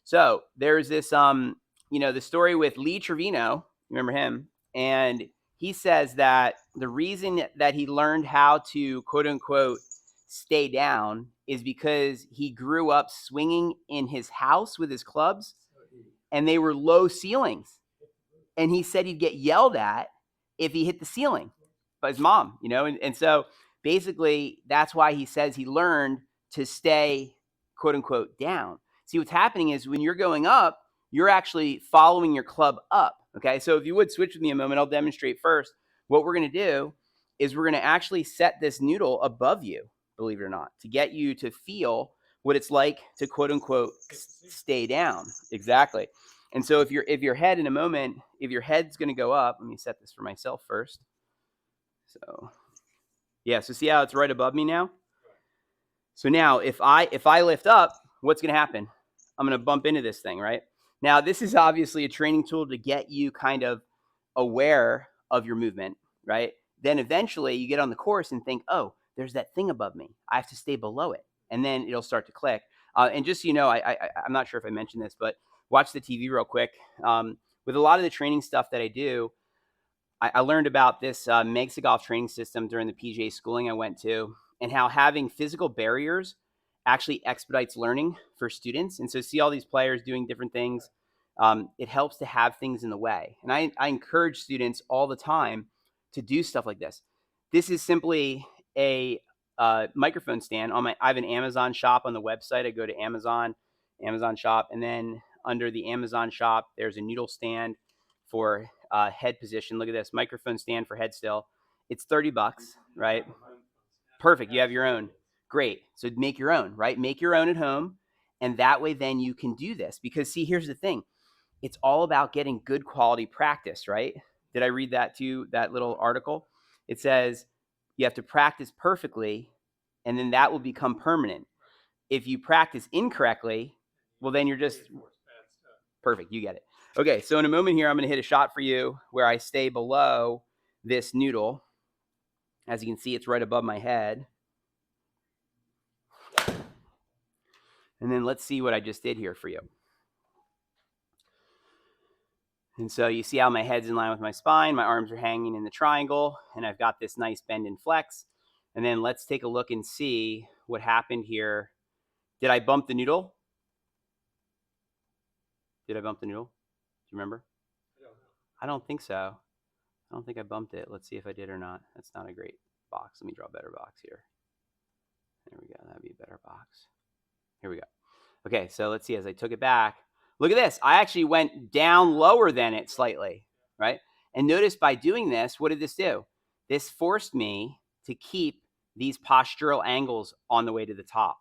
So there's this, the story with Lee Trevino. Remember him? And he says that the reason that he learned how to quote unquote stay down is because he grew up swinging in his house with his clubs, and they were low ceilings. And he said he'd get yelled at if he hit the ceiling by his mom, and so basically that's why he says he learned to stay quote unquote down. See, what's happening is when you're going up, you're actually following your club up. Okay, so if you would switch with me a moment, I'll demonstrate first. What we're going to do is we're going to actually set this noodle above you, believe it or not, to get you to feel what it's like to quote unquote stay down. Exactly. And so if your head in a moment, if your head's going to go up, let me set this for myself first. So yeah, so see how it's right above me now? So now if I lift up, what's going to happen? I'm going to bump into this thing, right? Now this is obviously a training tool to get you kind of aware of your movement, right? Then eventually you get on the course and think, oh, there's that thing above me. I have to stay below it. And then it'll start to click. And just so you know, I'm not sure if I mentioned this, but watch the TV real quick. With a lot of the training stuff that I do, I learned about this Meg Golf training system during the PGA schooling I went to, and how having physical barriers actually expedites learning for students. And so see all these players doing different things. It helps to have things in the way. And I encourage students all the time to do stuff like this. This is simply a microphone stand. I have an Amazon shop on the website. I go to Amazon shop, and then under the Amazon shop, there's a noodle stand for head position. Look at this microphone stand for head still. It's $30, right? Perfect. You have your own. Great. So make your own, right? Make your own at home. And that way, then you can do this. Because see, here's the thing. It's all about getting good quality practice, right? Did I read that to you, that little article? It says you have to practice perfectly, and then that will become permanent. If you practice incorrectly, well, then you're just perfect. You get it. Okay, so in a moment here, I'm going to hit a shot for you where I stay below this noodle. As you can see, it's right above my head. And then let's see what I just did here for you. And so you see how my head's in line with my spine, my arms are hanging in the triangle, and I've got this nice bend and flex. And then let's take a look and see what happened here. Did I bump the noodle? Did I bump the noodle? Do you remember? I don't think so. I don't think I bumped it. Let's see if I did or not. That's not a great box. Let me draw a better box here. There we go. That'd be a better box. Here we go. Okay, so let's see as I took it back. Look at this. I actually went down lower than it slightly, right? And notice by doing this, what did this do? This forced me to keep these postural angles on the way to the top.